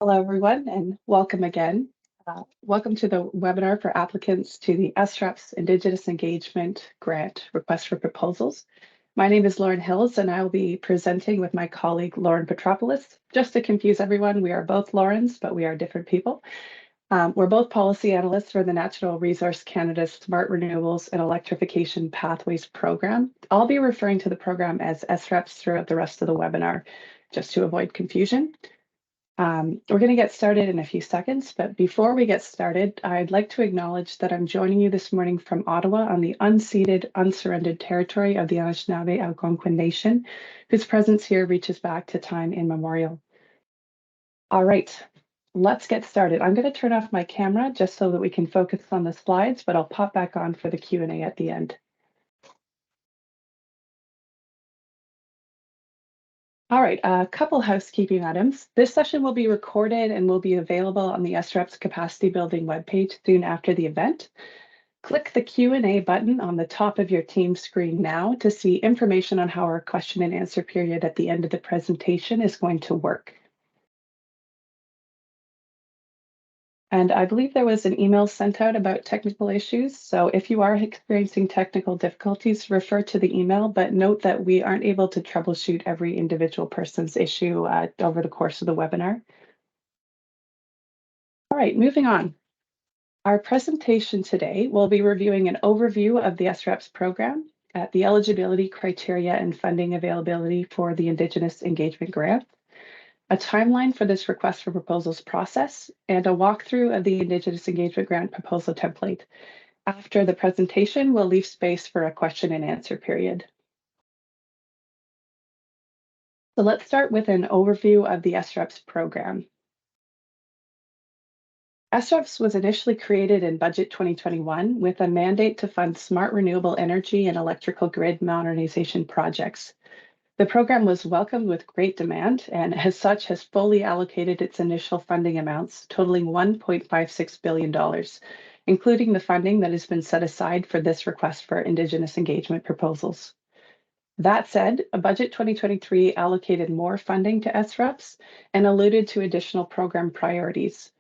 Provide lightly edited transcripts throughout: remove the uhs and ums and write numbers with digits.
Hello, everyone, and welcome again. Welcome to the webinar for applicants to the SREPS Indigenous Engagement Grant Request for Proposals. My name is Lauren Hills, and I will be presenting with my colleague, Lauren Petropoulos. Just to confuse everyone, we are both Laurens, but we are different people. We're both policy analysts for the Natural Resource Canada's Smart Renewables and Electrification Pathways program. I'll be referring to the program as SREPS throughout the rest of the webinar, just to avoid confusion. We're going to get started in a few seconds, but before we get started, I'd like to acknowledge that I'm joining you this morning from Ottawa on the unceded, unsurrendered territory of the Anishinaabe Algonquin Nation, whose presence here reaches back to time immemorial. All right, let's get started. I'm going to turn off my camera just so that we can focus on the slides, but I'll pop back on for the Q&A at the end. All right, a couple housekeeping items. This session will be recorded and will be available on the SREPS Capacity Building webpage soon after the event. Click the Q&A button on the top of your Teams screen now to see information on how our question and answer period at the end of the presentation is going to work. And I believe there was an email sent out about technical issues. So if you are experiencing technical difficulties, refer to the email, but note that we aren't able to troubleshoot every individual person's issue over the course of the webinar. All right, moving on. Our presentation today will be reviewing an overview of the SREPS program, the eligibility criteria and funding availability for the Indigenous Engagement Grant, a timeline for this request for proposals process, and a walkthrough of the Indigenous Engagement Grant proposal template. After the presentation, we'll leave space for a question and answer period. So let's start with an overview of the SREPS program. SREPS was initially created in Budget 2021 with a mandate to fund smart renewable energy and electrical grid modernization projects. The program was welcomed with great demand and as such has fully allocated its initial funding amounts totaling $1.56 billion, including the funding that has been set aside for this request for Indigenous engagement proposals. That said, a Budget 2023 allocated more funding to SREPS and alluded to additional program priorities.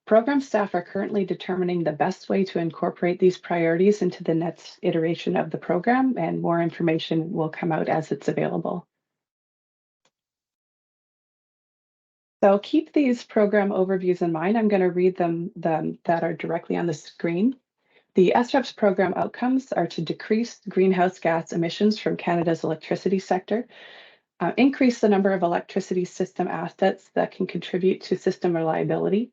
Program staff are currently determining the best way to incorporate these priorities into the next iteration of the program, and more information will come out as it's available. So keep these program overviews in mind. I'm going to read them that are directly on the screen. The SREPS program outcomes are to decrease greenhouse gas emissions from Canada's electricity sector, increase the number of electricity system assets that can contribute to system reliability,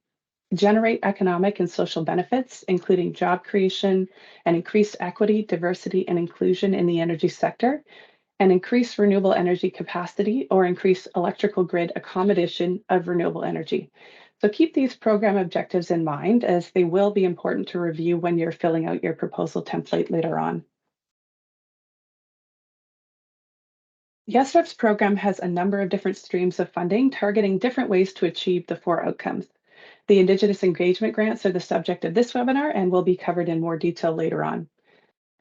generate economic and social benefits, including job creation and increased equity, diversity, and inclusion in the energy sector, and increase renewable energy capacity or increase electrical grid accommodation of renewable energy. So keep these program objectives in mind as they will be important to review when you're filling out your proposal template later on. The SREPS program has a number of different streams of funding targeting different ways to achieve the 4 outcomes. The Indigenous engagement grants are the subject of this webinar and will be covered in more detail later on.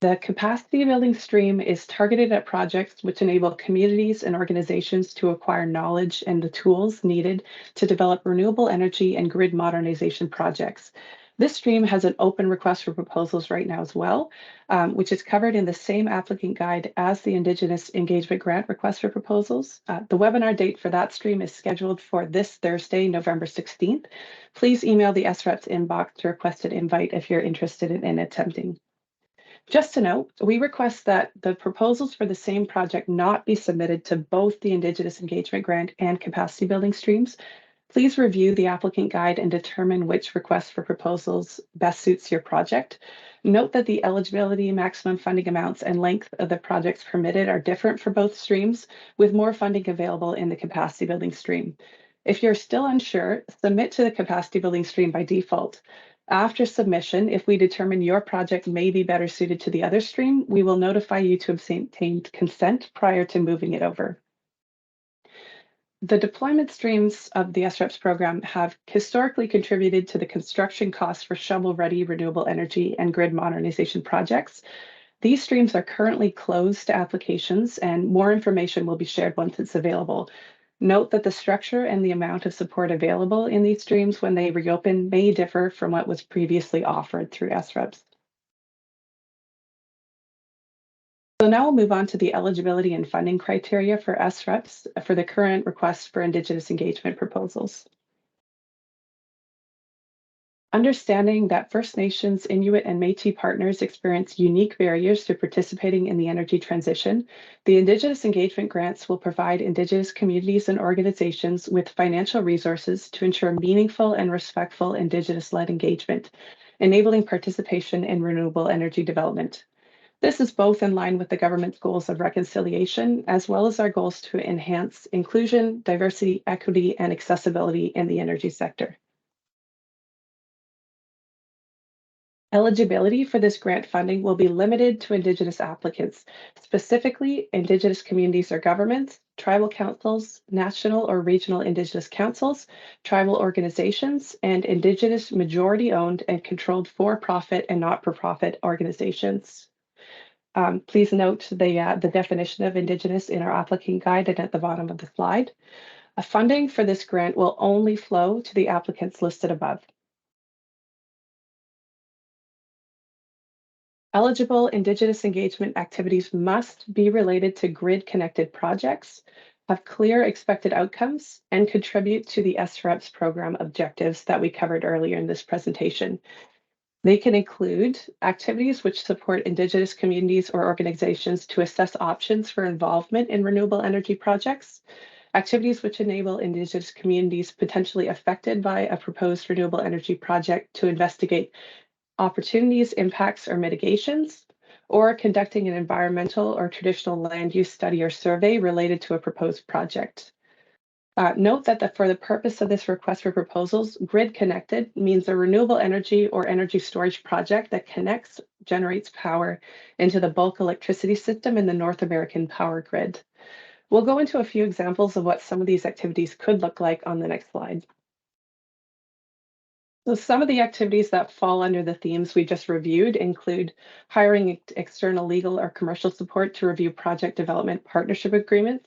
The capacity building stream is targeted at projects which enable communities and organizations to acquire knowledge and the tools needed to develop renewable energy and grid modernization projects. This stream has an open request for proposals right now as well, which is covered in the same applicant guide as the Indigenous Engagement Grant request for proposals. The webinar date for that stream is scheduled for this Thursday, November 16th. Please email the SREPS inbox to request an invite if you're interested in attempting. Just to note, we request that the proposals for the same project not be submitted to both the Indigenous Engagement Grant and Capacity Building streams. Please review the applicant guide and determine which request for proposals best suits your project. Note that the eligibility, maximum funding amounts, and length of the projects permitted are different for both streams, with more funding available in the Capacity Building stream. If you're still unsure, submit to the Capacity Building stream by default. After submission, if we determine your project may be better suited to the other stream, we will notify you to obtain consent prior to moving it over. The deployment streams of the SREPS program have historically contributed to the construction costs for shovel-ready renewable energy and grid modernization projects. These streams are currently closed to applications, and more information will be shared once it's available. Note that the structure and the amount of support available in these streams when they reopen may differ from what was previously offered through SREPs. So now we'll move on to the eligibility and funding criteria for SREPs for the current request for Indigenous engagement proposals. Understanding that First Nations, Inuit, and Métis partners experience unique barriers to participating in the energy transition, the Indigenous engagement grants will provide Indigenous communities and organizations with financial resources to ensure meaningful and respectful Indigenous-led engagement, enabling participation in renewable energy development. This is both in line with the government's goals of reconciliation, as well as our goals to enhance inclusion, diversity, equity, and accessibility in the energy sector. Eligibility for this grant funding will be limited to Indigenous applicants, specifically Indigenous communities or governments, tribal councils, national or regional Indigenous councils, tribal organizations, and Indigenous majority-owned and controlled for-profit and not-for-profit organizations. Please note the definition of Indigenous in our applicant guide and at the bottom of the slide. Funding for this grant will only flow to the applicants listed above. Eligible Indigenous engagement activities must be related to grid-connected projects, have clear expected outcomes, and contribute to the SREPS program objectives that we covered earlier in this presentation. They can include activities which support Indigenous communities or organizations to assess options for involvement in renewable energy projects, activities which enable Indigenous communities potentially affected by a proposed renewable energy project to investigate opportunities, impacts, or mitigations, or conducting an environmental or traditional land use study or survey related to a proposed project. Note that for the purpose of this request for proposals, grid connected means a renewable energy or energy storage project that generates power into the bulk electricity system in the North American power grid. We'll go into a few examples of what some of these activities could look like on the next slide. So some of the activities that fall under the themes we just reviewed include hiring external legal or commercial support to review project development partnership agreements,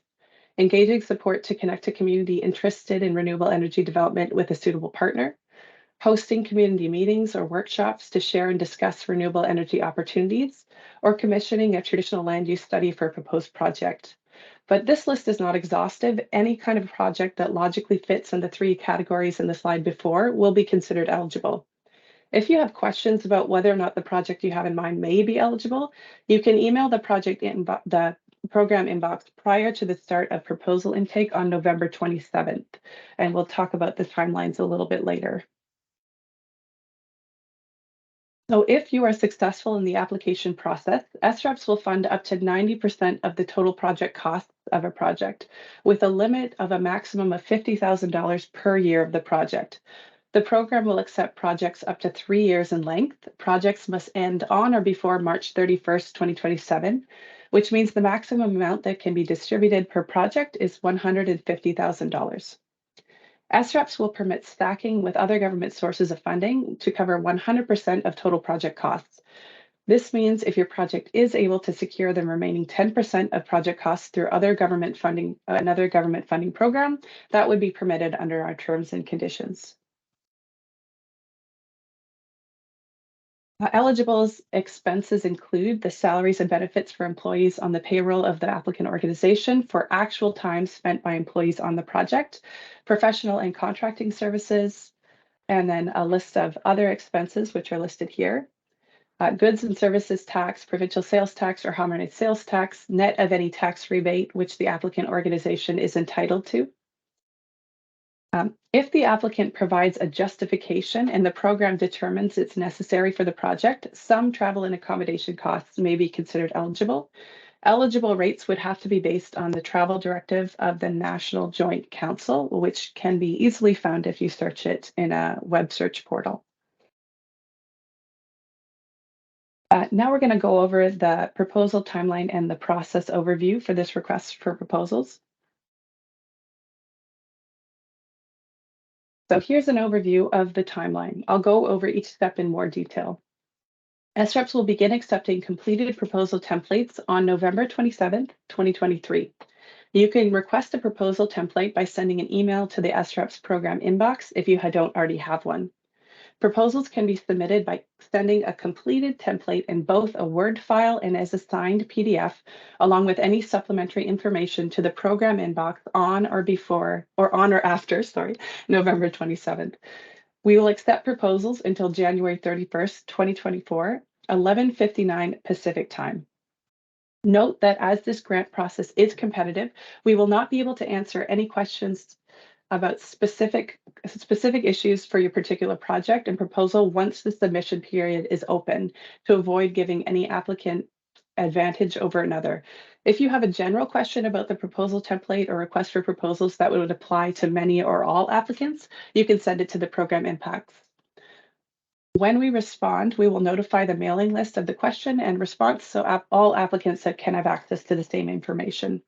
engaging support to connect a community interested in renewable energy development with a suitable partner, hosting community meetings or workshops to share and discuss renewable energy opportunities, or commissioning a traditional land use study for a proposed project. But this list is not exhaustive. Any kind of project that logically fits in the three categories in the slide before will be considered eligible. If you have questions about whether or not the project you have in mind may be eligible, you can email the the program inbox prior to the start of proposal intake on November 27th, and we'll talk about the timelines a little bit later. So if you are successful in the application process, SREPs will fund up to 90% of the total project costs of a project, with a limit of a maximum of $50,000 per year of the project. The program will accept projects up to 3 years in length. Projects must end on or before March 31st, 2027, which means the maximum amount that can be distributed per project is $150,000. SREPs will permit stacking with other government sources of funding to cover 100% of total project costs. This means if your project is able to secure the remaining 10% of project costs through another government funding program, that would be permitted under our terms and conditions. Eligible expenses include the salaries and benefits for employees on the payroll of the applicant organization for actual time spent by employees on the project, professional and contracting services, and then a list of other expenses, which are listed here. Goods and services tax, provincial sales tax, or harmonized sales tax, net of any tax rebate which the applicant organization is entitled to. If the applicant provides a justification and the program determines it's necessary for the project, some travel and accommodation costs may be considered eligible. Eligible rates would have to be based on the travel directive of the National Joint Council, which can be easily found if you search it in a web search portal. Now we're going to go over the proposal timeline and the process overview for this request for proposals. So here's an overview of the timeline. I'll go over each step in more detail. SREPs will begin accepting completed proposal templates on November 27th, 2023. You can request a proposal template by sending an email to the SREPS program inbox if you don't already have one. Proposals can be submitted by sending a completed template in both a Word file and as a signed PDF, along with any supplementary information to the program inbox on or after, November 27th. We will accept proposals until January 31st, 2024, 11:59 Pacific time. Note that as this grant process is competitive, we will not be able to answer any questions about specific issues for your particular project and proposal once the submission period is open to avoid giving any applicant advantage over another. If you have a general question about the proposal template or request for proposals that would apply to many or all applicants, you can send it to the program impacts. When we respond, we will notify the mailing list of the question and response so all applicants can have access to the same information.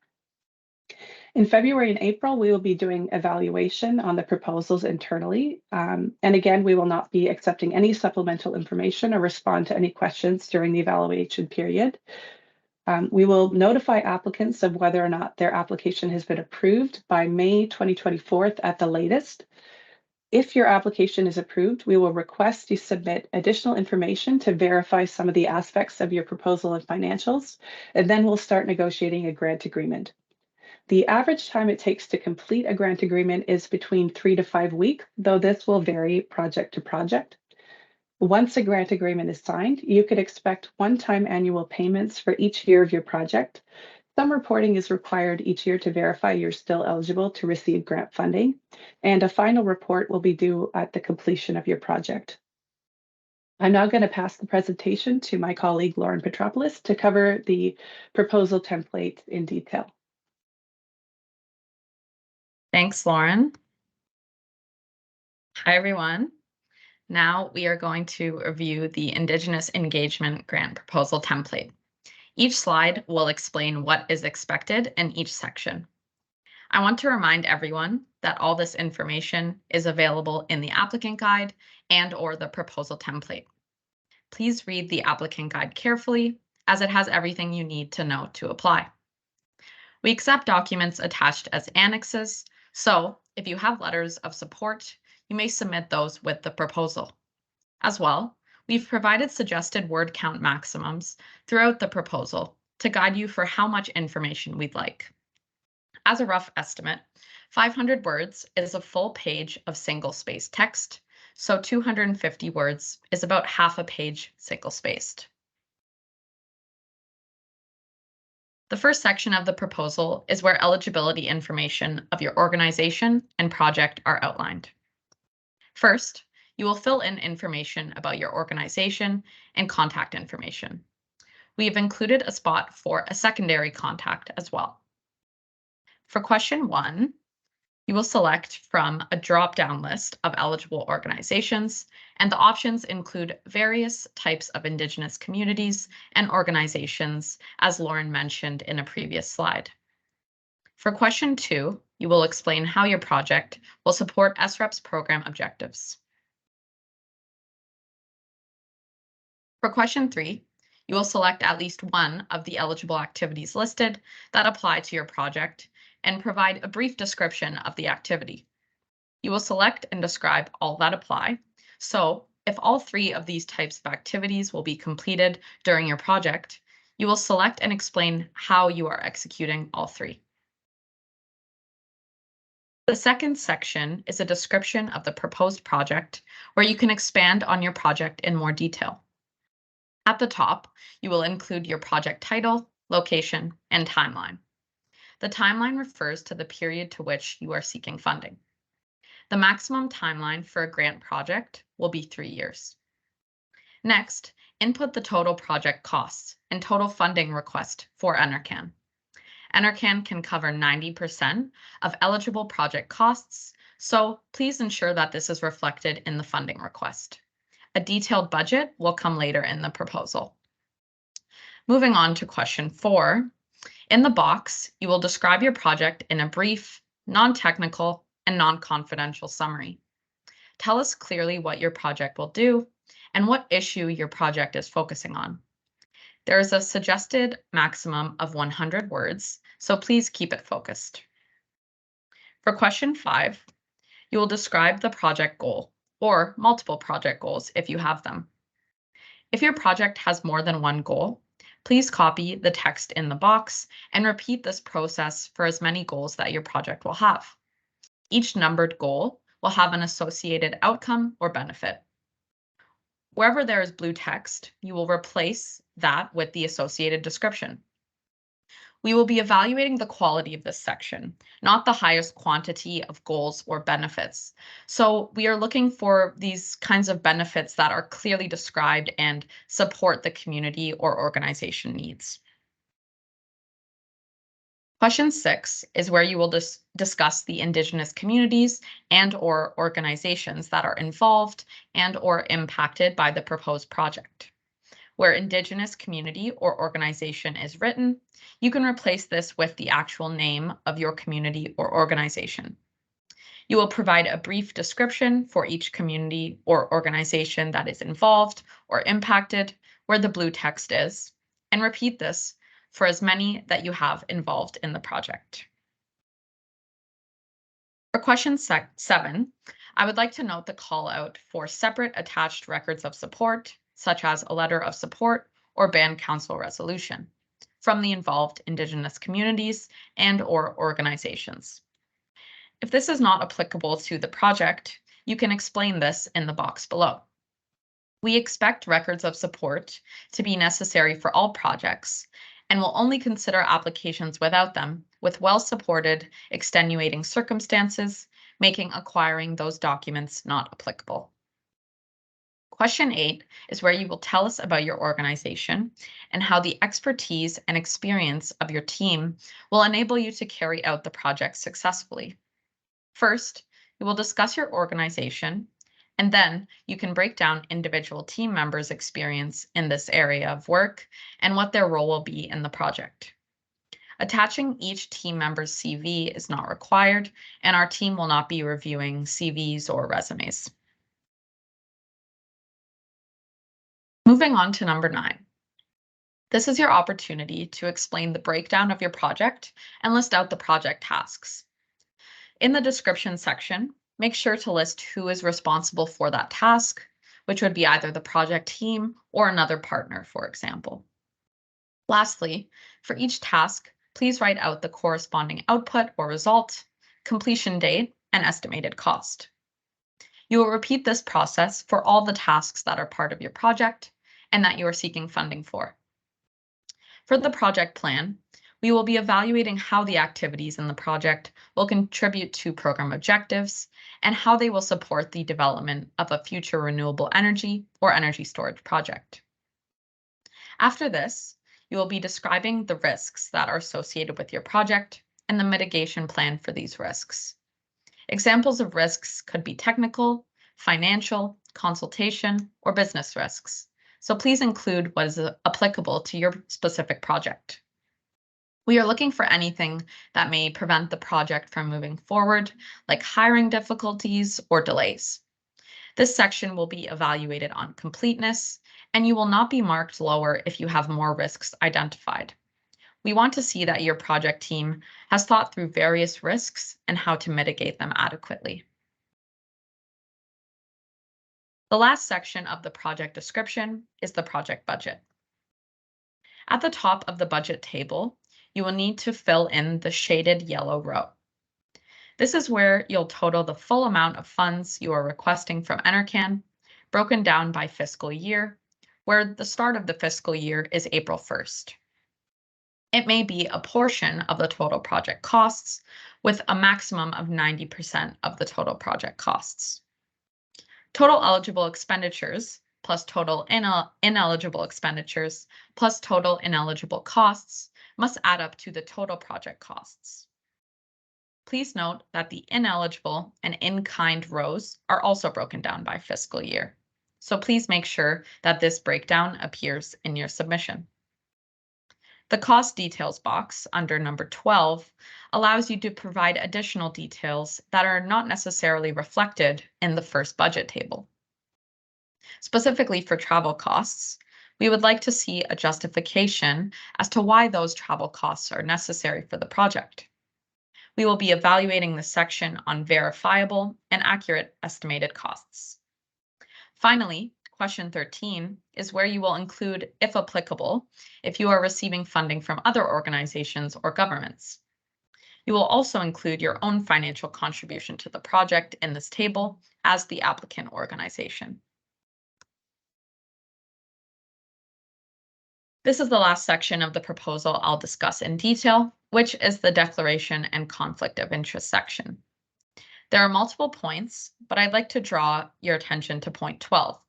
In February and April, we will be doing evaluation on the proposals internally. And again, we will not be accepting any supplemental information or respond to any questions during the evaluation period. We will notify applicants of whether or not their application has been approved by May 2024 at the latest. If your application is approved, we will request you submit additional information to verify some of the aspects of your proposal and financials, and then we'll start negotiating a grant agreement. The average time it takes to complete a grant agreement is between 3 to 5 weeks, though this will vary project to project. Once a grant agreement is signed, you could expect one-time annual payments for each year of your project. Some reporting is required each year to verify you're still eligible to receive grant funding, and a final report will be due at the completion of your project. I'm now going to pass the presentation to my colleague, Lauren Petropoulos, to cover the proposal template in detail. Thanks, Lauren. Hi, everyone. Now we are going to review the Indigenous Engagement Grant Proposal Template. Each slide will explain what is expected in each section. I want to remind everyone that all this information is available in the applicant guide and/or the proposal template. Please read the applicant guide carefully, as it has everything you need to know to apply. We accept documents attached as annexes, so if you have letters of support, you may submit those with the proposal. As well, we've provided suggested word count maximums throughout the proposal to guide you for how much information we'd like. As a rough estimate, 500 words is a full page of single-spaced text, so 250 words is about half a page single-spaced. The first section of the proposal is where eligibility information of your organization and project are outlined. First, you will fill in information about your organization and contact information. We have included a spot for a secondary contact as well. For question 1, you will select from a drop-down list of eligible organizations, and the options include various types of Indigenous communities and organizations, as Lauren mentioned in a previous slide. For question 2, you will explain how your project will support SREP's program objectives. For question 3, you will select at least one of the eligible activities listed that apply to your project and provide a brief description of the activity. You will select and describe all that apply. So if all 3 of these types of activities will be completed during your project, you will select and explain how you are executing all 3. The second section is a description of the proposed project, where you can expand on your project in more detail. At the top, you will include your project title, location, and timeline. The timeline refers to the period to which you are seeking funding. The maximum timeline for a grant project will be 3 years. Next, input the total project costs and total funding request for NRCan. NRCan can cover 90% of eligible project costs, so please ensure that this is reflected in the funding request. A detailed budget will come later in the proposal. Moving on to question 4. In the box, you will describe your project in a brief, non-technical, and non-confidential summary. Tell us clearly what your project will do and what issue your project is focusing on. There is a suggested maximum of 100 words, so please keep it focused. For question 5, you will describe the project goal or multiple project goals if you have them. If your project has more than one goal, please copy the text in the box and repeat this process for as many goals that your project will have. Each numbered goal will have an associated outcome or benefit. Wherever there is blue text, you will replace that with the associated description. We will be evaluating the quality of this section, not the highest quantity of goals or benefits. So we are looking for these kinds of benefits that are clearly described and support the community or organization needs. Question 6 is where you will discuss the Indigenous communities and/or organizations that are involved and/or impacted by the proposed project. Where Indigenous community or organization is written, you can replace this with the actual name of your community or organization. You will provide a brief description for each community or organization that is involved or impacted, where the blue text is, and repeat this for as many that you have involved in the project. For question 7, I would like to note the call out for separate attached records of support, such as a letter of support or band council resolution from the involved Indigenous communities and/or organizations. If this is not applicable to the project, you can explain this in the box below. We expect records of support to be necessary for all projects and will only consider applications without them with well-supported extenuating circumstances, making acquiring those documents not applicable. Question 8 is where you will tell us about your organization and how the expertise and experience of your team will enable you to carry out the project successfully. First, you will discuss your organization, and then you can break down individual team members' experience in this area of work and what their role will be in the project. Attaching each team member's CV is not required, and our team will not be reviewing CVs or resumes. Moving on to number 9. This is your opportunity to explain the breakdown of your project and list out the project tasks. In the description section, make sure to list who is responsible for that task, which would be either the project team or another partner, for example. Lastly, for each task, please write out the corresponding output or result, completion date, and estimated cost. You will repeat this process for all the tasks that are part of your project and that you are seeking funding for. For the project plan, we will be evaluating how the activities in the project will contribute to program objectives and how they will support the development of a future renewable energy or energy storage project. After this, you will be describing the risks that are associated with your project and the mitigation plan for these risks. Examples of risks could be technical, financial, consultation, or business risks. So please include what is applicable to your specific project. We are looking for anything that may prevent the project from moving forward, like hiring difficulties or delays. This section will be evaluated on completeness, and you will not be marked lower if you have more risks identified. We want to see that your project team has thought through various risks and how to mitigate them adequately. The last section of the project description is the project budget. At the top of the budget table, you will need to fill in the shaded yellow row. This is where you'll total the full amount of funds you are requesting from NRCan, broken down by fiscal year, where the start of the fiscal year is April 1st. It may be a portion of the total project costs, with a maximum of 90% of the total project costs. Total eligible expenditures plus total ineligible expenditures plus total ineligible costs must add up to the total project costs. Please note that the ineligible and in-kind rows are also broken down by fiscal year. So please make sure that this breakdown appears in your submission. The cost details box under number 12 allows you to provide additional details that are not necessarily reflected in the first budget table. Specifically for travel costs, We would like to see a justification as to why those travel costs are necessary for the project. We will be evaluating the section on verifiable and accurate estimated costs. Finally, question 13 is where you will include, if applicable, if you are receiving funding from other organizations or governments. You will also include your own financial contribution to the project in this table as the applicant organization. This is the last section of the proposal I'll discuss in detail, which is the declaration and conflict of interest section. There are multiple points, but I'd like to draw your attention to point 12,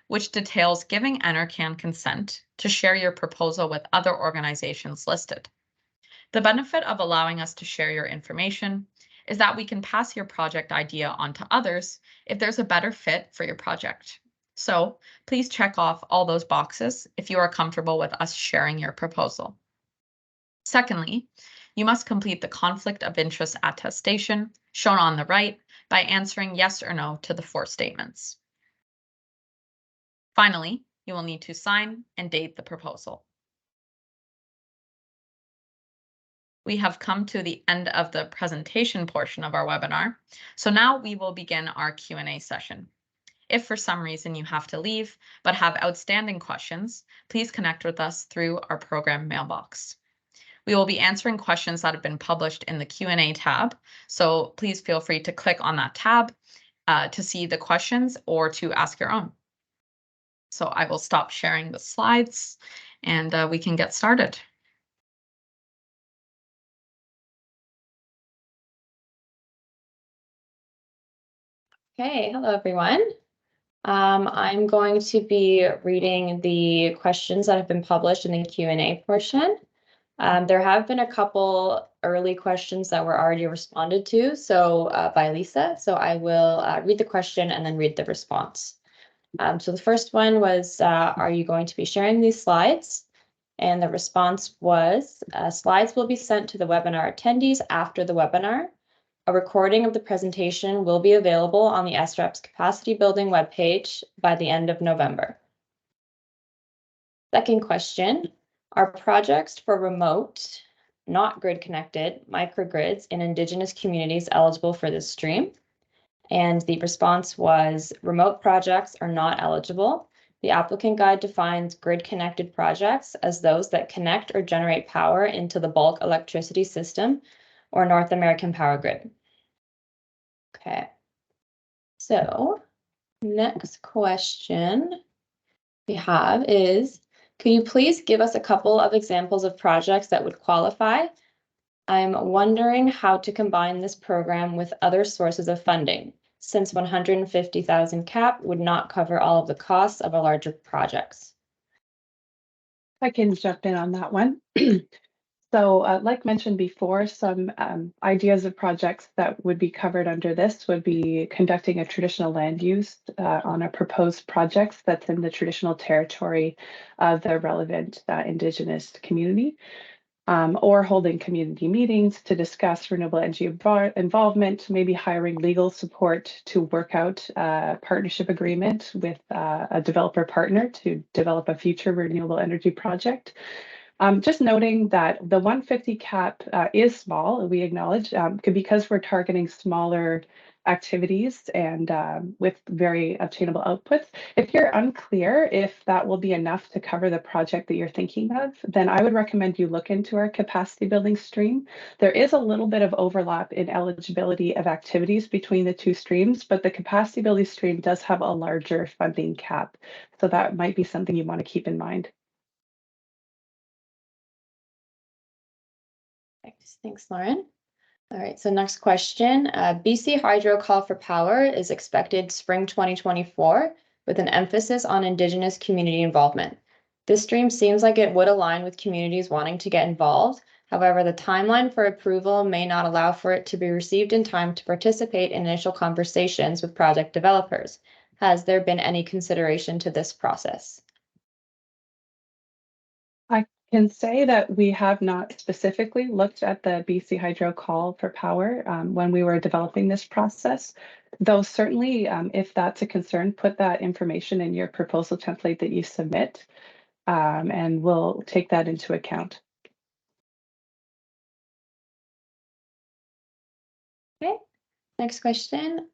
which details giving NRCan consent to share your proposal with other organizations listed. The benefit of allowing us to share your information is that we can pass your project idea on to others if there's a better fit for your project. So please check off all those boxes if you are comfortable with us sharing your proposal. Secondly, you must complete the conflict of interest attestation shown on the right by answering yes or no to the 4 statements. Finally, you will need to sign and date the proposal. We have come to the end of the presentation portion of our webinar, so now we will begin our Q&A session. If for some reason you have to leave but have outstanding questions, please connect with us through our program mailbox. We will be answering questions that have been published in the Q&A tab, so please feel free to click on that tab to see the questions or to ask your own. So I will stop sharing the slides and we can get started. Okay, hello everyone. I'm going to be reading the questions that have been published in the Q&A portion. There have been a couple early questions that were already responded to, by Lisa. So I will read the question and then read the response. So the first one was, are you going to be sharing these slides? And the response was, slides will be sent to the webinar attendees after the webinar. A recording of the presentation will be available on the SREP's capacity building webpage by the end of November. Second question, are projects for remote, not grid connected, microgrids in Indigenous communities eligible for this stream? And the response was, remote projects are not eligible. The applicant guide defines grid connected projects as those that connect or generate power into the bulk electricity system or North American power grid. Okay, so next question we have is, can you please give us a couple of examples of projects that would qualify? I'm wondering how to combine this program with other sources of funding, since 150,000 cap would not cover all of the costs of a larger projects. I can jump in on that one. So like mentioned before, some ideas of projects that would be covered under this would be conducting a traditional land use on a proposed project that's in the traditional territory of the relevant Indigenous community, or holding community meetings to discuss renewable energy involvement, maybe hiring legal support to work out a partnership agreement with a developer partner to develop a future renewable energy project. Just noting that the 150 cap is small, we acknowledge, because we're targeting smaller activities and with very obtainable outputs. If you're unclear if that will be enough to cover the project that you're thinking of, then I would recommend you look into our capacity building stream. There is a little bit of overlap in eligibility of activities between the 2 streams, but the capacity building stream does have a larger funding cap. So that might be something you want to keep in mind. Thanks, Lauren. All right, so next question. BC Hydro call for power is expected spring 2024 with an emphasis on Indigenous community involvement. This stream seems like it would align with communities wanting to get involved. However, the timeline for approval may not allow for it to be received in time to participate in initial conversations with project developers. Has there been any consideration to this process? I can say that we have not specifically looked at the BC Hydro call for power when we were developing this process, though certainly if that's a concern, put that information in your proposal template that you submit. and we'll take that into account. Okay, next question.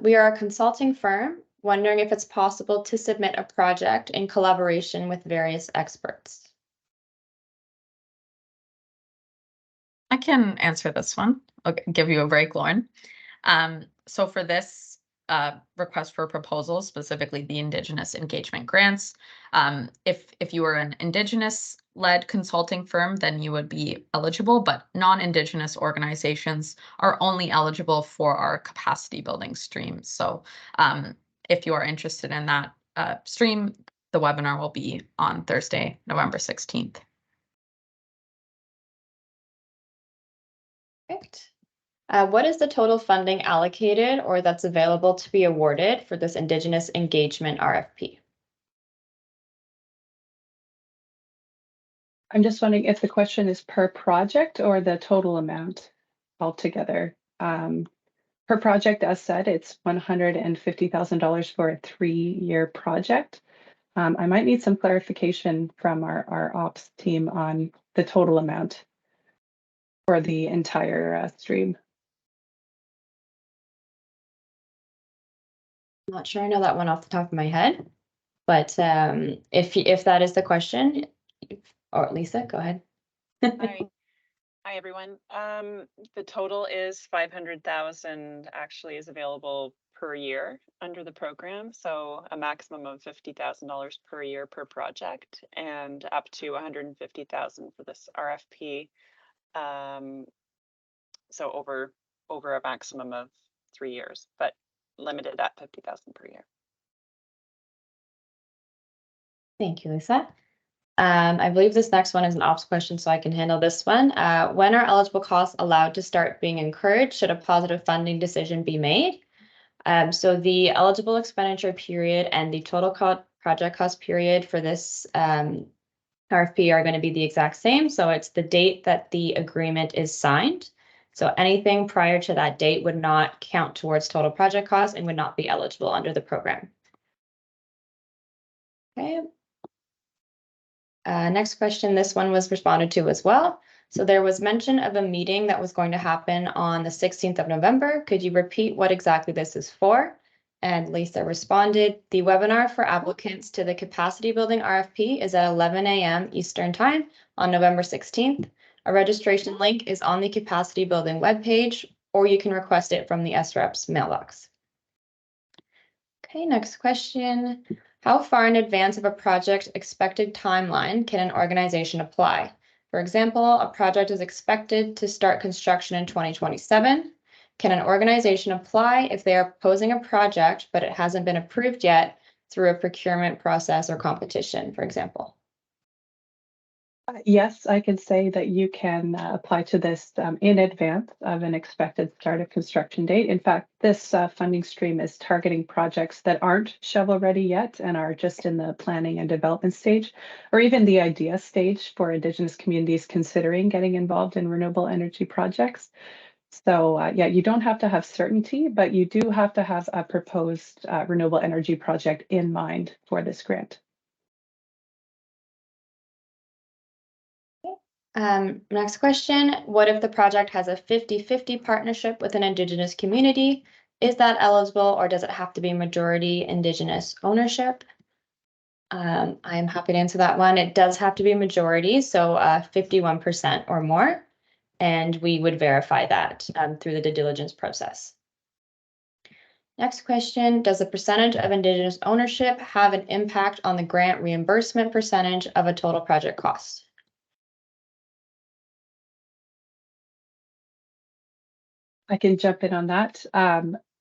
We are a consulting firm, wondering if it's possible to submit a project in collaboration with various experts. I can answer this one. I'll give you a break, Lauren. So for this request for proposals, specifically the Indigenous engagement grants, if you were an Indigenous-led consulting firm, then you would be eligible, but non-Indigenous organizations are only eligible for our capacity building stream. So if you are interested in that stream, the webinar will be on Thursday, November 16th. Perfect. What is the total funding allocated or that's available to be awarded for this Indigenous engagement RFP? I'm just wondering if the question is per project or the total amount altogether. Per project, as said, it's $150,000 for a 3-year project. I might need some clarification from our ops team on the total amount for the entire stream. I'm not sure I know that one off the top of my head, but if that is the question, or Lisa, go ahead. Hi, everyone. The total is 500,000 actually is available per year under the program. So a maximum of $50,000 per year per project and up to 150,000 for this RFP. So over a maximum of 3 years, but limited at 50,000 per year. Thank you, Lisa. I believe this next one is an ops question, so I can handle this one. When are eligible costs allowed to start being incurred? Should a positive funding decision be made? So the eligible expenditure period and the total project cost period for this RFP are going to be the exact same. So it's the date that the agreement is signed. So anything prior to that date would not count towards total project costs and would not be eligible under the program. Okay. Next question, this one was responded to as well. So there was mention of a meeting that was going to happen on the 16th of November. Could you repeat what exactly this is for? And Lisa responded, the webinar for applicants to the capacity building RFP is at 11 a.m. Eastern Time on November 16th. A registration link is on the capacity building webpage, or you can request it from the SREP's mailbox. Okay, next question. How far in advance of a project expected timeline can an organization apply? For example, a project is expected to start construction in 2027. Can an organization apply if they are proposing a project, but it hasn't been approved yet through a procurement process or competition, for example? Yes, I can say that you can apply to this in advance of an expected start of construction date. In fact, this funding stream is targeting projects that aren't shovel ready yet and are just in the planning and development stage, or even the idea stage for Indigenous communities considering getting involved in renewable energy projects. So yeah, you don't have to have certainty, but you do have to have a proposed renewable energy project in mind for this grant. Next question, what if the project has a 50-50 partnership with an Indigenous community? Is that eligible or does it have to be majority Indigenous ownership? I'm happy to answer that one. It does have to be majority, so 51% or more, and we would verify that through the due diligence process. Next question, does the percentage of Indigenous ownership have an impact on the grant reimbursement percentage of a total project cost? I can jump in on that.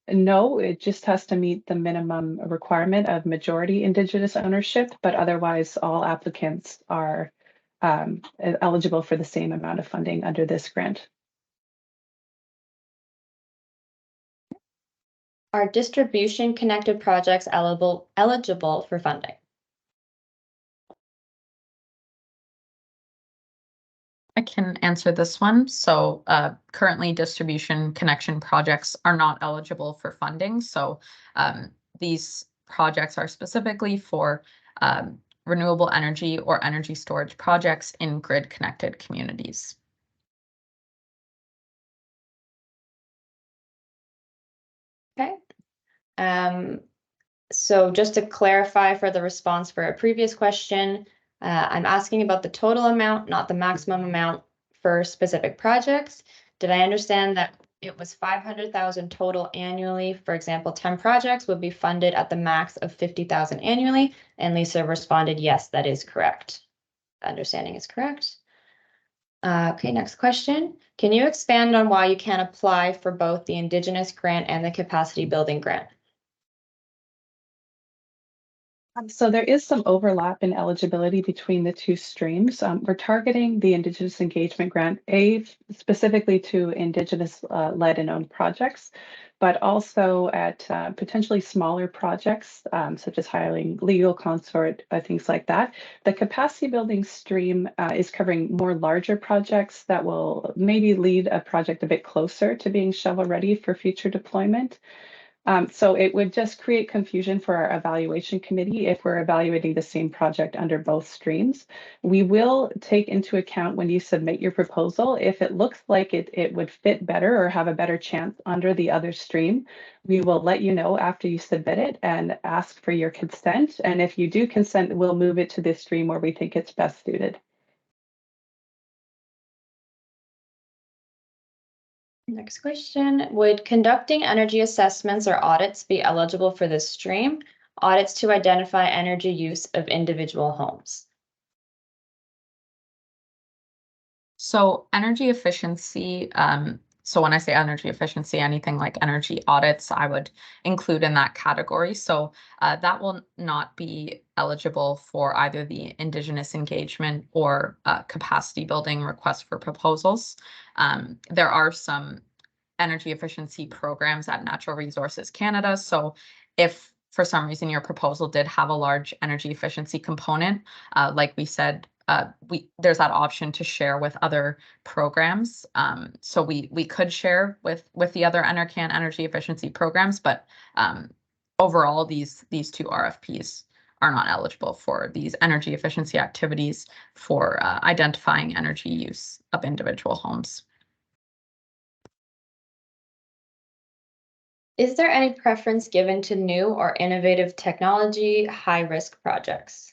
No, it just has to meet the minimum requirement of majority Indigenous ownership, but otherwise all applicants are eligible for the same amount of funding under this grant. Are distribution connected projects eligible for funding? I can answer this one. So currently distribution connection projects are not eligible for funding. So these projects are specifically for renewable energy or energy storage projects in grid-connected communities. Okay. So just to clarify for the response for a previous question, I'm asking about the total amount, not the maximum amount for specific projects. Did I understand that it was 500,000 total annually? For example, 10 projects would be funded at the max of 50,000 annually. And Lisa responded, yes, that is correct. Understanding is correct. Okay, next question. Can you expand on why you can apply for both the Indigenous grant and the capacity building grant? So there is some overlap in eligibility between the two streams. We're targeting the Indigenous Engagement Grant, specifically to Indigenous led and owned projects, but also at potentially smaller projects, such as hiring legal consort, things like that. The capacity building stream is covering more larger projects that will maybe lead a project a bit closer to being shovel ready for future deployment. So it would just create confusion for our evaluation committee if we're evaluating the same project under both streams. We will take into account when you submit your proposal, if it looks like it would fit better or have a better chance under the other stream, we will let you know after you submit it and ask for your consent. And if you do consent, we'll move it to this stream where we think it's best suited. Next question, would conducting energy assessments or audits be eligible for this stream? Audits to identify energy use of individual homes. So energy efficiency, so when I say energy efficiency, anything like energy audits, I would include in that category. So that will not be eligible for either the Indigenous engagement or capacity building request for proposals. There are some energy efficiency programs at Natural Resources Canada. So if for some reason your proposal did have a large energy efficiency component, like we said, there's that option to share with other programs. So we could share with the other NRCan energy efficiency programs, but overall these two RFPs are not eligible for these energy efficiency activities for identifying energy use of individual homes. Is there any preference given to new or innovative technology, high-risk projects?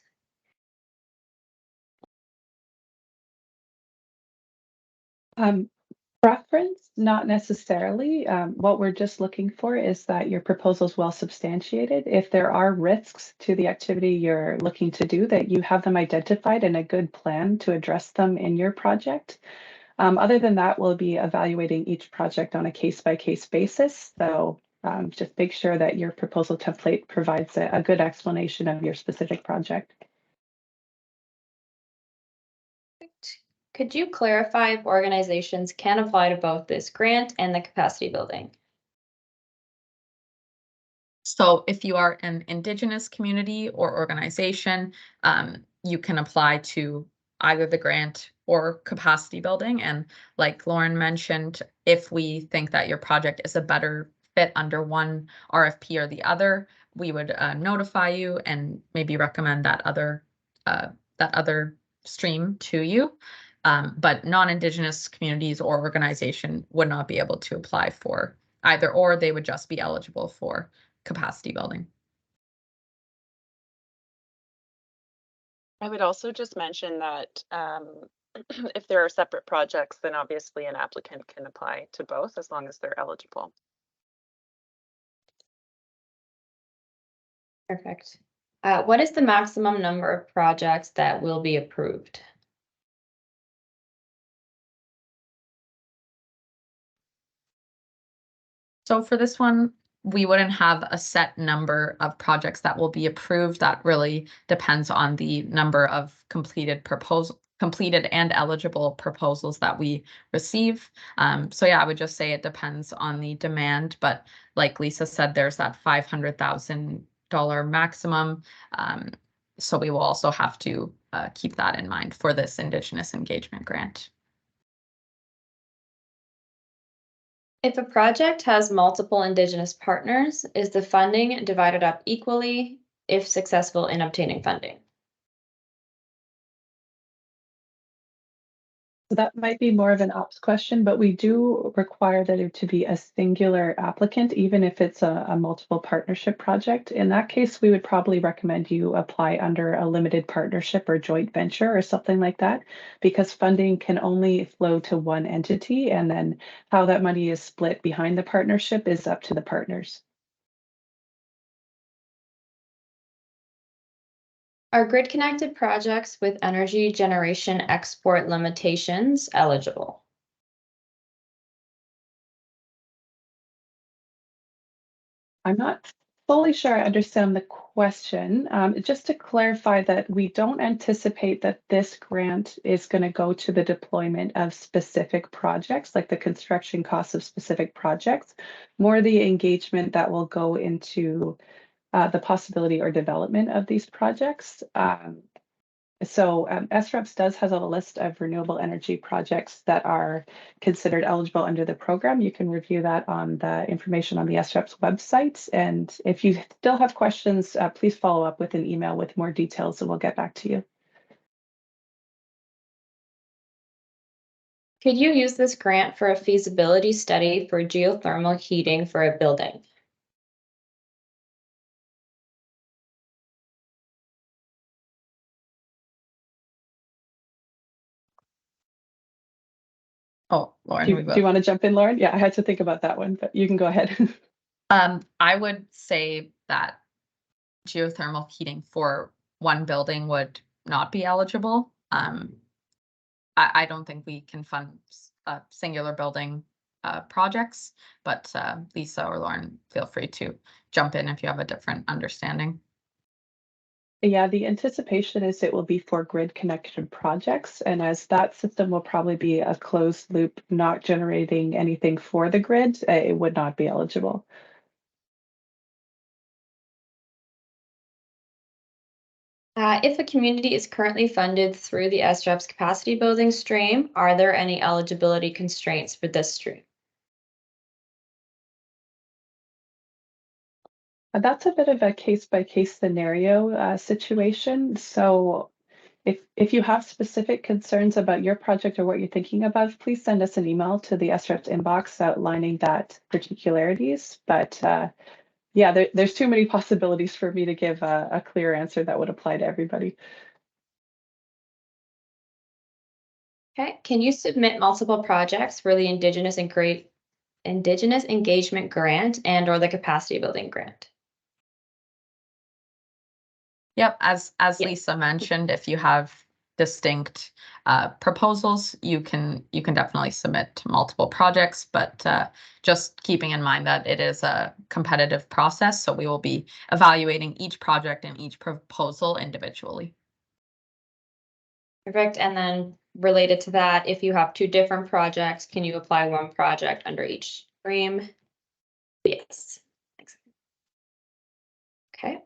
Preference, not necessarily. What we're just looking for is that your proposal is well substantiated. If there are risks to the activity you're looking to do, that you have them identified and a good plan to address them in your project. Other than that, we'll be evaluating each project on a case-by-case basis. So just make sure that your proposal template provides a good explanation of your specific project. Could you clarify if organizations can apply to both this grant and the capacity building? So if you are an Indigenous community or organization, you can apply to either the grant or capacity building. And like Lauren mentioned, if we think that your project is a better fit under one RFP or the other, we would notify you and maybe recommend that other stream to you. But non-Indigenous communities or organization would not be able to apply for either, or they would just be eligible for capacity building. I would also just mention that if there are separate projects, then obviously an applicant can apply to both as long as they're eligible. Perfect. What is the maximum number of projects that will be approved? So for this one, we wouldn't have a set number of projects that will be approved. That really depends on the number of completed and eligible proposals that we receive. So yeah, I would just say it depends on the demand, but like Lisa said, there's that $500,000 maximum. So we will also have to keep that in mind for this Indigenous engagement grant. If a project has multiple Indigenous partners, is the funding divided up equally if successful in obtaining funding? So that might be more of an ops question, but we do require that it to be a singular applicant, even if it's a multiple partnership project. In that case, we would probably recommend you apply under a limited partnership or joint venture or something like that, because funding can only flow to one entity, and then how that money is split behind the partnership is up to the partners. Are grid-connected projects with energy generation export limitations eligible? I'm not fully sure I understand the question. Just to clarify that we don't anticipate that this grant is going to go to the deployment of specific projects, like the construction costs of specific projects, more the engagement that will go into the possibility or development of these projects. So SREPS does has a list of renewable energy projects that are considered eligible under the program. You can review that on the information on the SREPS website. And if you still have questions, please follow up with an email with more details and we'll get back to you. Could you use this grant for a feasibility study for geothermal heating for a building? Oh, Lauren, Do you want to jump in, Lauren? Yeah, I had to think about that one, but you can go ahead. I would say that geothermal heating for one building would not be eligible. I don't think we can fund singular building projects, but Lisa or Lauren, feel free to jump in if you have a different understanding. Yeah, the anticipation is it will be for grid connection projects. And as that system will probably be a closed loop, not generating anything for the grid, it would not be eligible. If a community is currently funded through the SREPS capacity building stream, are there any eligibility constraints for this stream? That's a bit of a case-by-case scenario situation. So if you have specific concerns about your project or what you're thinking about, please send us an email to the SREPS inbox outlining that particularities. But yeah, there's too many possibilities for me to give a clear answer that would apply to everybody. Okay, can you submit multiple projects for the Indigenous Engagement Grant and or the Capacity Building Grant? Yep, as Yeah. Lisa mentioned, if you have distinct proposals, you can definitely submit multiple projects, but just keeping in mind that it is a competitive process, so we will be evaluating each project and each proposal individually. Perfect. And then related to that, if you have two different projects, can you apply one project under each stream? Yes. Thanks. Okay.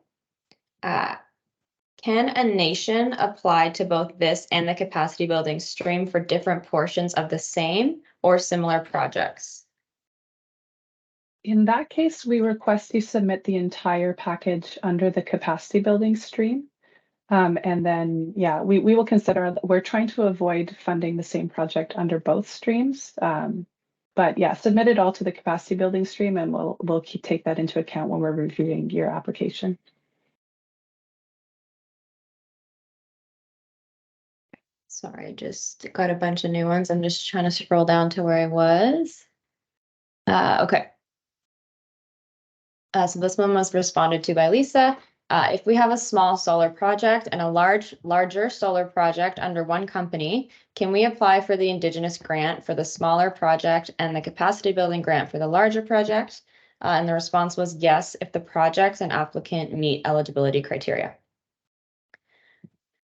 Can a nation apply to both this and the capacity building stream for different portions of the same or similar projects? In that case, we request you submit the entire package under the capacity building stream. And then, yeah, we will consider, we're trying to avoid funding the same project under both streams. But yeah, submit it all to the capacity building stream and we'll take that into account when we're reviewing your application. Sorry, I just got a bunch of new ones. I'm just trying to scroll down to where I was. Okay. So this one was responded to by Lisa. If we have a small solar project and a larger solar project under one company, can we apply for the Indigenous grant for the smaller project and the capacity building grant for the larger project? And the response was yes, if the project and applicant meet eligibility criteria.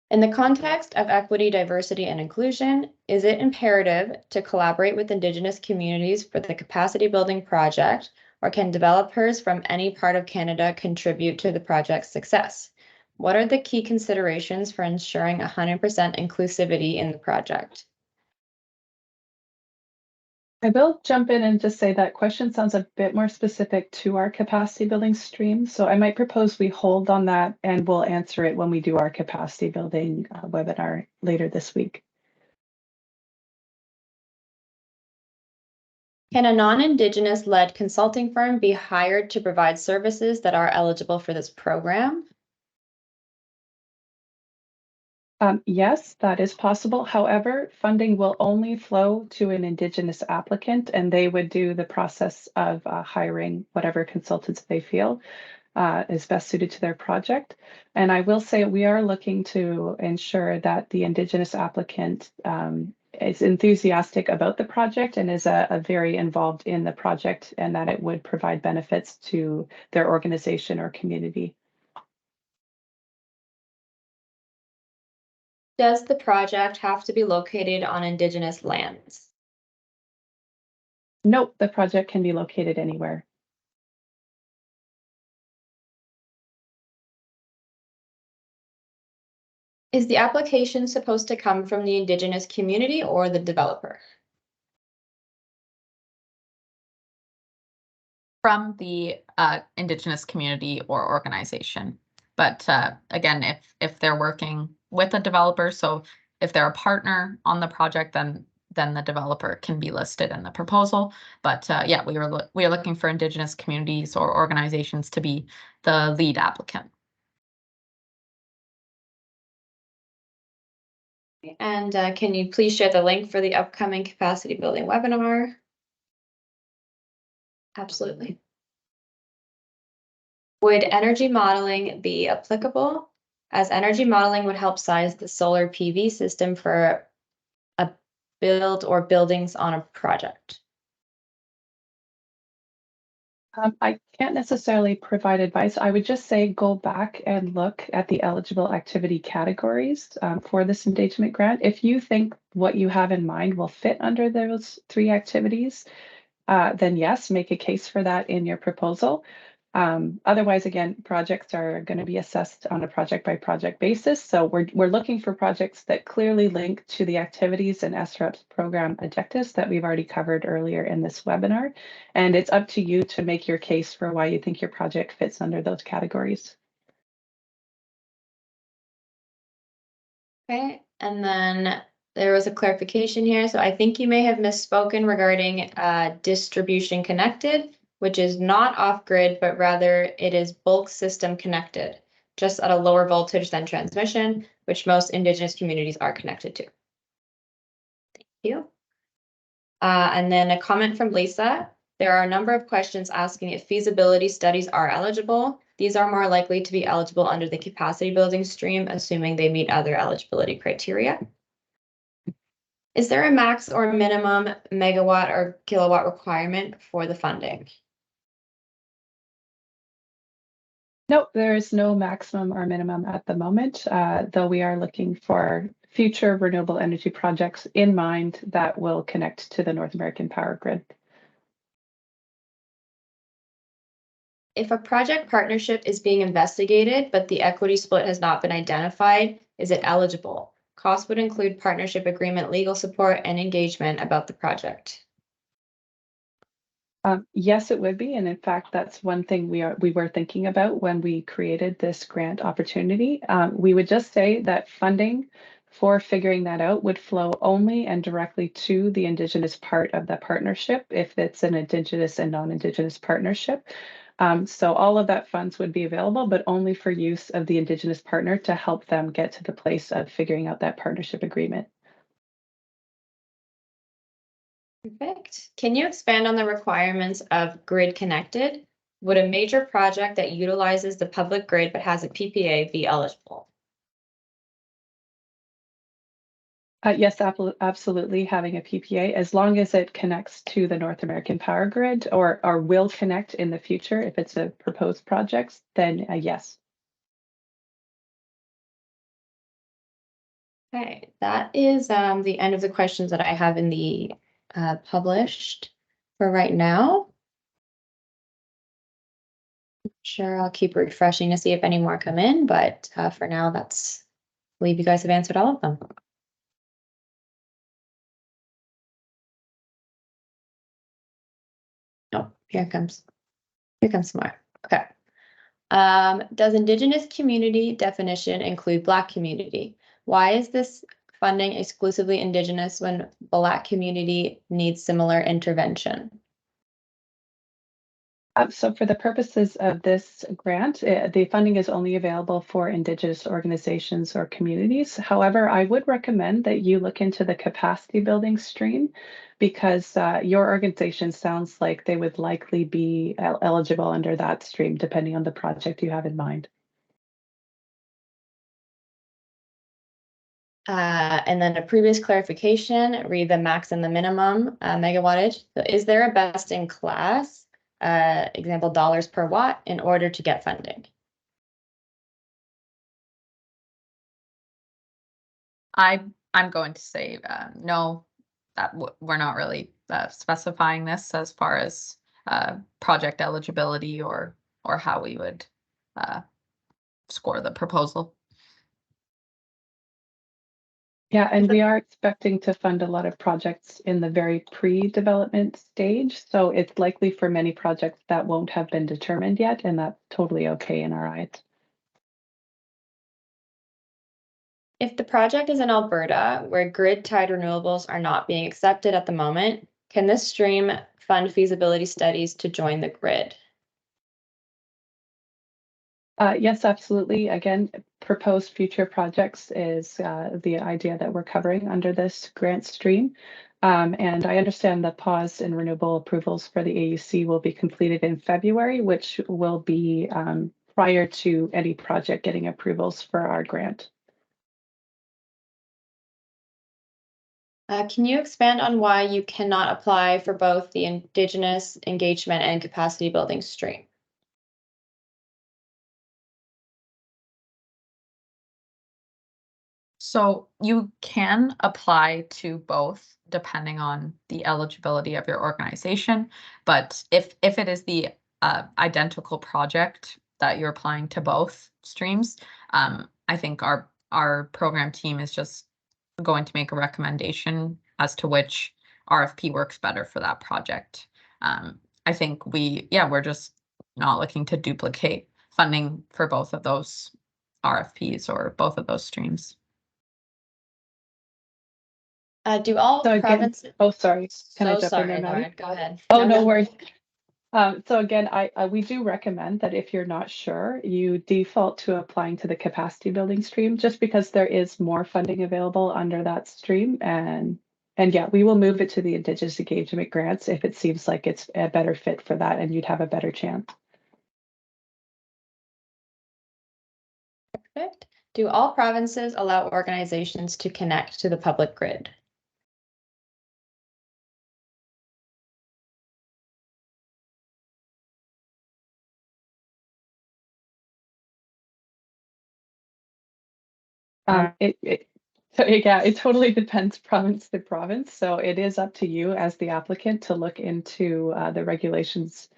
In the context of equity, diversity, and inclusion, is it imperative to collaborate with Indigenous communities for the capacity building project, or can developers from any part of Canada contribute to the project's success? What are the key considerations for ensuring 100% inclusivity in the project? I will jump in and just say that question sounds a bit more specific to our capacity building stream. So I might propose we hold on that and we'll answer it when we do our capacity building webinar later this week. Can a non-Indigenous led consulting firm be hired to provide services that are eligible for this program? Yes, that is possible. However, funding will only flow to an Indigenous applicant, and they would do the process of hiring whatever consultants they feel is best suited to their project. And I will say we are looking to ensure that the Indigenous applicant is enthusiastic about the project and is a very involved in the project, and that it would provide benefits to their organization or community. Does the project have to be located on Indigenous lands? Nope, the project can be located anywhere. Is the application supposed to come from the Indigenous community or the developer? From the Indigenous community or organization. But again, if they're working with a developer, so if they're a partner on the project, then the developer can be listed in the proposal. But yeah, we are looking for Indigenous communities or organizations to be the lead applicant. And can you please share the link for the upcoming capacity building webinar? Absolutely. Would energy modeling be applicable? As energy modeling would help size the solar PV system for a build or buildings on a project. I can't necessarily provide advice. I would just say go back and look at the eligible activity categories for this engagement grant. If you think what you have in mind will fit under those 3 activities, then yes, make a case for that in your proposal. Otherwise, again, projects are going to be assessed on a project by project basis. So we're looking for projects that clearly link to the activities and SREP's program objectives that we've already covered earlier in this webinar. And it's up to you to make your case for why you think your project fits under those categories. Okay, and then there was a clarification here. So I think you may have misspoken regarding distribution connected, which is not off-grid, but rather it is bulk system connected, just at a lower voltage than transmission, which most Indigenous communities are connected to. Thank you. And then a comment from Lisa. There are a number of questions asking if feasibility studies are eligible. These are more likely to be eligible under the capacity building stream, assuming they meet other eligibility criteria. Is there a max or minimum megawatt or kilowatt requirement for the funding? Nope, there is no maximum or minimum at the moment, though we are looking for future renewable energy projects in mind that will connect to the North American power grid. If a project partnership is being investigated, but the equity split has not been identified, is it eligible? Costs would include partnership agreement, legal support, and engagement about the project. Yes, it would be. And in fact, that's one thing we were thinking about when we created this grant opportunity. We would just say that funding for figuring that out would flow only and directly to the Indigenous part of the partnership if it's an Indigenous and non-Indigenous partnership. So all of that funds would be available, but only for use of the Indigenous partner to help them get to the place of figuring out that partnership agreement. Perfect. Can you expand on the requirements of grid connected? Would a major project that utilizes the public grid but has a PPA be eligible? Yes, absolutely. Having a PPA, as long as it connects to the North American power grid or will connect in the future, if it's a proposed project, then yes. Okay, that is the end of the questions that I have in the published for right now. Sure, I'll keep refreshing to see if any more come in, but for now, I believe you guys have answered all of them. Oh, here comes some more. Okay. Does Indigenous community definition include Black community? Why is this funding exclusively Indigenous when Black community needs similar intervention? So for the purposes of this grant, the funding is only available for Indigenous organizations or communities. However, I would recommend that you look into the capacity building stream because your organization sounds like they would likely be eligible under that stream, depending on the project you have in mind. And then a previous clarification, read the max and the minimum megawattage. So is there a best in class, example, dollars per watt in order to get funding? I'm going to say no, that we're not really specifying this as far as project eligibility or how we would score the proposal. Yeah, and we are expecting to fund a lot of projects in the very pre-development stage. So it's likely for many projects that won't have been determined yet, and that's totally okay in our eyes. If the project is in Alberta, where grid-tied renewables are not being accepted at the moment, can this stream fund feasibility studies to join the grid? Yes, absolutely. Again, proposed future projects is the idea that we're covering under this grant stream. And I understand the pause in renewable approvals for the AUC will be completed in February, which will be prior to any project getting approvals for our grant. Can you expand on why you cannot apply for both the Indigenous engagement and capacity building stream? So you can apply to both depending on the eligibility of your organization, but if it is the identical project that you're applying to both streams, I think our program team is just going to make a recommendation as to which RFP works better for that project. I think we're just not looking to duplicate funding for both of those RFPs or both of those streams. Do all So again, provinces? oh, sorry. Can I So jump sorry, in there, Maddie? Lauren, go ahead. Oh, no worries. So again, we do recommend that if you're not sure, you default to applying to the capacity building stream, just because there is more funding available under that stream. And yeah, we will move it to the Indigenous engagement grants if it seems like it's a better fit for that and you'd have a better chance. Perfect. Do all provinces allow organizations to connect to the public grid? So yeah, it totally depends province to province. So it is up to you as the applicant to look into the regulations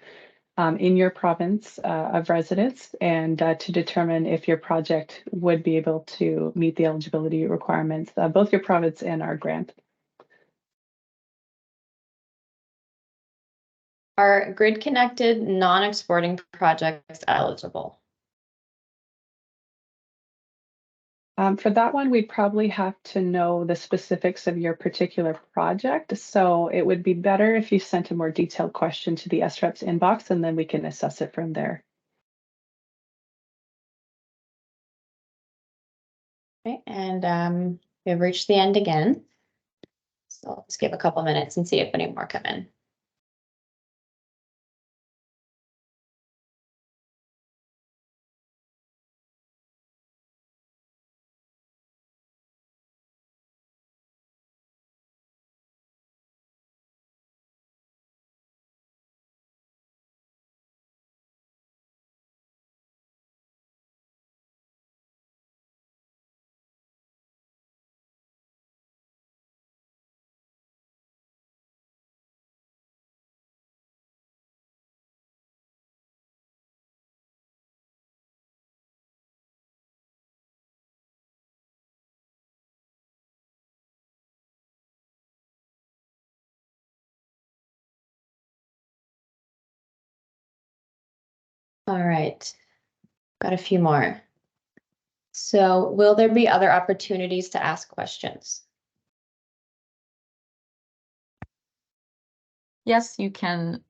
in your province of residence and to determine if your project would be able to meet the eligibility requirements, both your province and our grant. Are grid-connected, non-exporting projects eligible? For that one, we'd probably have to know the specifics of your particular project. So it would be better if you sent a more detailed question to the SREP's inbox, and then we can assess it from there. Okay, and we've reached the end again. So let's give a couple minutes and see if any more come in. All right, got a few more. So will there be other opportunities to ask questions? Yes, you can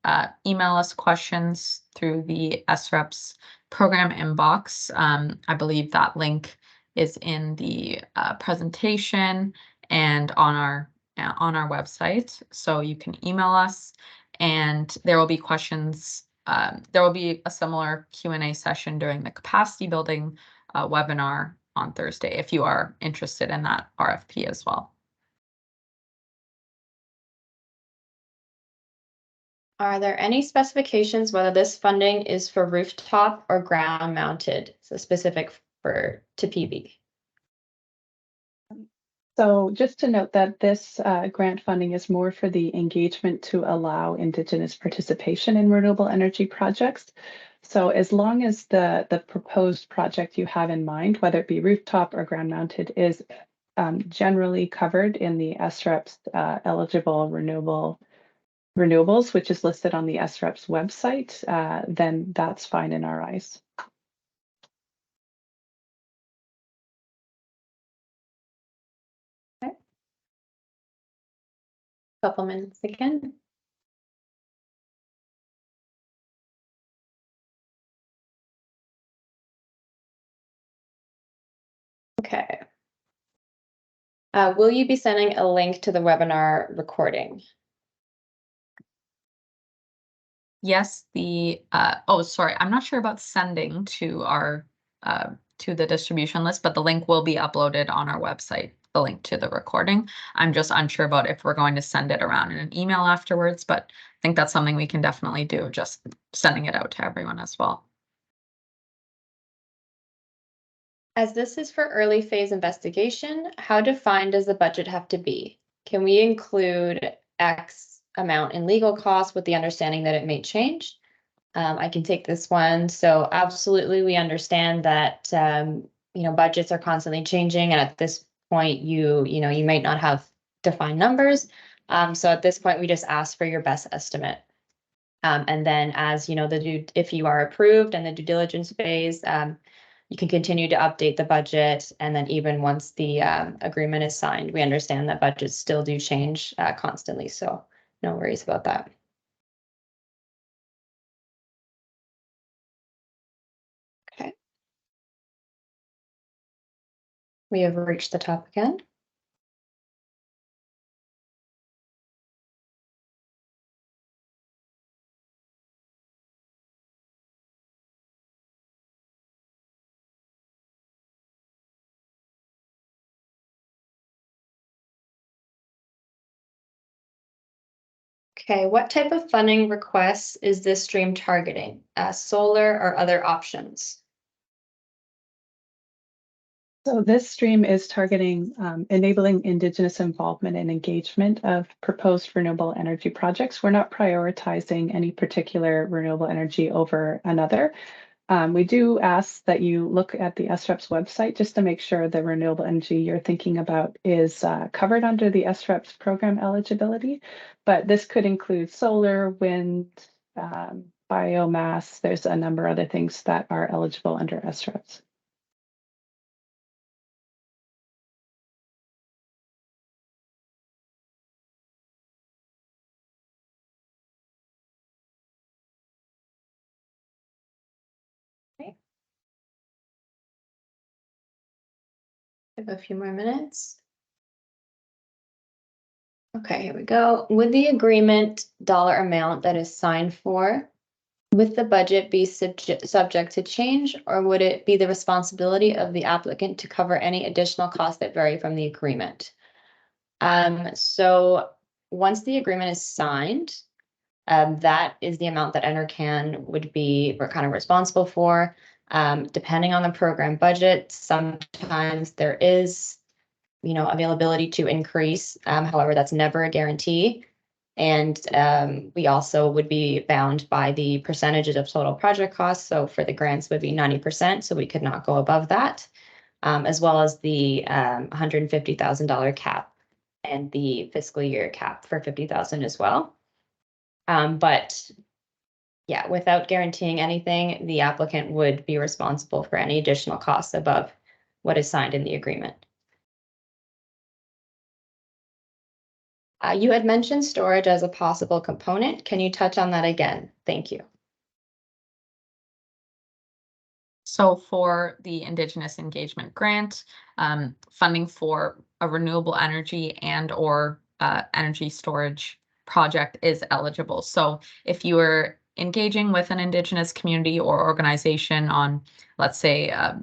email us questions through the SREPS program inbox. I believe that link is in the presentation and on our website. So you can email us, and there will be questions. There will be a similar Q&A session during the capacity building webinar on Thursday if you are interested in that RFP as well. Are there any specifications whether this funding is for rooftop or ground mounted, so specific to PV? So just to note that this grant funding is more for the engagement to allow Indigenous participation in renewable energy projects. So as long as the proposed project you have in mind, whether it be rooftop or ground mounted, is generally covered in the SREPS eligible renewables, which is listed on the SREPS website, then that's fine in our eyes. Okay. Couple minutes again. Okay. Will you be sending a link to the webinar recording? Yes, sorry, I'm not sure about sending to our to the distribution list, but the link will be uploaded on our website, the link to the recording. I'm just unsure about if we're going to send it around in an email afterwards, but I think that's something we can definitely do, just sending it out to everyone as well. As this is for early phase investigation, how defined does the budget have to be? Can we include X amount in legal costs with the understanding that it may change? I can take this one. So absolutely, we understand that budgets are constantly changing, and at this point, you might not have defined numbers. So at this point, we just ask for your best estimate. And then as if you are approved and the due diligence phase, you can continue to update the budget. And then even once the agreement is signed, we understand that budgets still do change constantly. So no worries about that. Okay. We have reached the top again. Okay, what type of funding requests is this stream targeting? Solar or other options? So this stream is targeting enabling Indigenous involvement and engagement of proposed renewable energy projects. We're not prioritizing any particular renewable energy over another. We do ask that you look at the SREPS website just to make sure the renewable energy you're thinking about is covered under the SREPS program eligibility, but this could include solar, wind, biomass. There's a number of other things that are eligible under SREPS. Give a few more minutes. Okay, here we go. Would the agreement dollar amount that is signed for with the budget be subject to change, or would it be the responsibility of the applicant to cover any additional costs that vary from the agreement? So once the agreement is signed, that is the amount that NRCan would be kind of responsible for. Depending on the program budget, sometimes there is, availability to increase. However, that's never a guarantee. And we also would be bound by the percentages of total project costs. So for the grants would be 90%, so we could not go above that, as well as the $150,000 cap and the fiscal year cap for $50,000 as well. But yeah, without guaranteeing anything, the applicant would be responsible for any additional costs above what is signed in the agreement. You had mentioned storage as a possible component. Can you touch on that again? Thank you. So for the Indigenous Engagement Grant, funding for a renewable energy and or energy storage project is eligible. So if you are engaging with an Indigenous community or organization on, let's say, a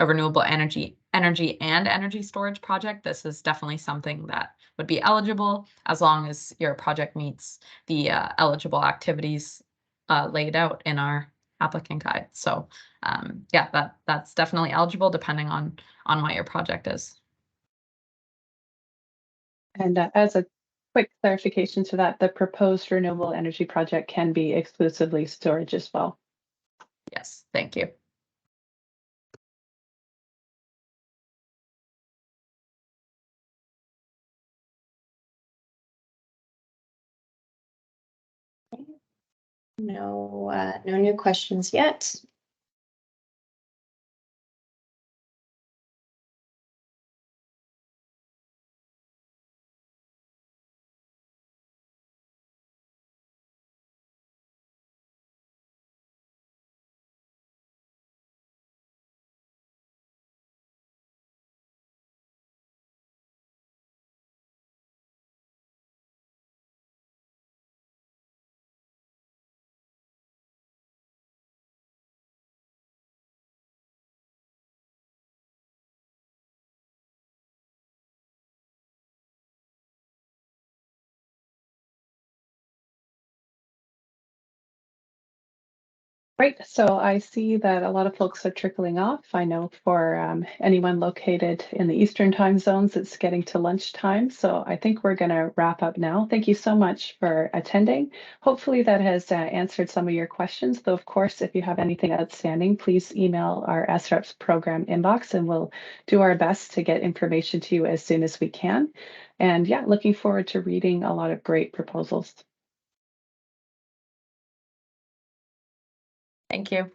renewable energy and energy storage project, this is definitely something that would be eligible as long as your project meets the eligible activities laid out in our applicant guide. So yeah, that's definitely eligible depending on what your project is. And as a quick clarification to that, the proposed renewable energy project can be exclusively storage as well. Yes, thank you. No new questions yet. Great. So I see that a lot of folks are trickling off. I know for anyone located in the Eastern time zones, it's getting to lunchtime. So I think we're going to wrap up now. Thank you so much for attending. Hopefully that has answered some of your questions. Though, of course, if you have anything outstanding, please email our SREPS program inbox and we'll do our best to get information to you as soon as we can. And yeah, looking forward to reading a lot of great proposals. Thank you.